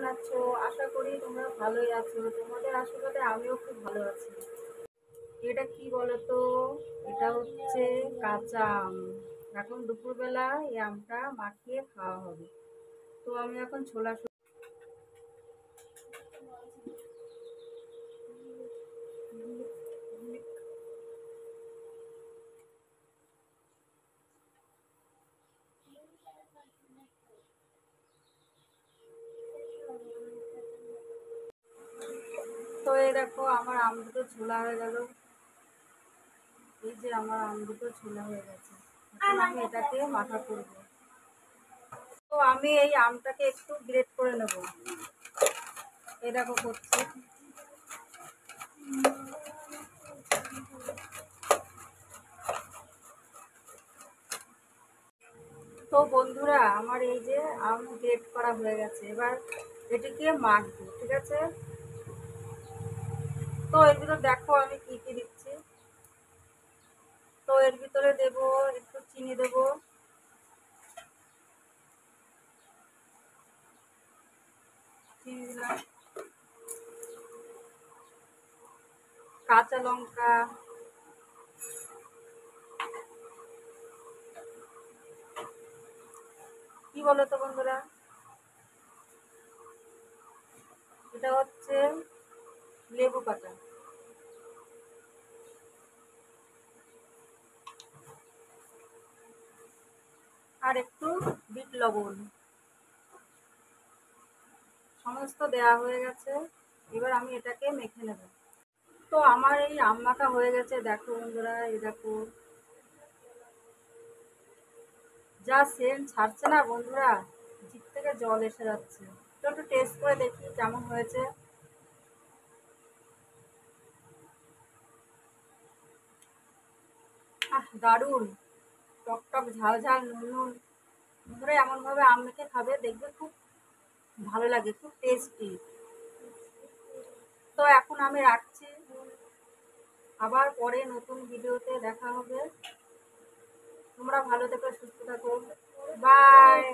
কেমন আছো? আশা করি তোমরা ভালোই আছো। তোমাদের আশীর্বাদে আমিও খুব ভালো আছি। এটা কি বলতো? এটা হচ্ছে কাঁচা আম। এখন দুপুরবেলা এই আমটা মাখিয়ে খাওয়া হবে। তো আমি এখন ছোলা তো এই দেখো আমার আম দুটো ছোলা হয়ে গেল। এই যে আমার আম দুটো ছোলা হয়ে গেছে। এখন আমি এটাকে মাখা করবো। তো আমি এই আমটাকে একটু গ্রেট করে নেব। এই দেখো করছি। তো বন্ধুরা, আমার এই যে আম গ্রেট করা হয়ে গেছে। এবার এটিকে মাখবো, ঠিক আছে? তো এর ভিতর দেখো আমি কি কি দিচ্ছি। তো এর ভিতরে দেব একটু চিনি, দেব চিনি দিলাম, কাঁচা লঙ্কা, কি বলো তো বন্ধুরা, এটা হচ্ছে লেবু পাতা, আর একটু বিট লবণ। সমস্ত দেওয়া হয়ে গেছে। এবার আমি এটাকে মেখে নেব। তো আমার এই আম মাখা হয়ে গেছে। দেখো বন্ধুরা, এই দেখো যা সেন্ট ছাড়ছে না বন্ধুরা, জিভ থেকে জল এসে যাচ্ছে। তো একটু টেস্ট করে দেখি কেমন হয়েছে। দারুণ! টক টক, ঝাল ঝাল, নুন নুন। বন্ধুরা এমনভাবে আম মেখে খাবে, দেখবে খুব ভালো লাগে, খুব টেস্টি। তো এখন আমি রাখছি। আবার পরে নতুন ভিডিওতে দেখা হবে। তোমরা ভালো থেকো, সুস্থ থাকো। বাই।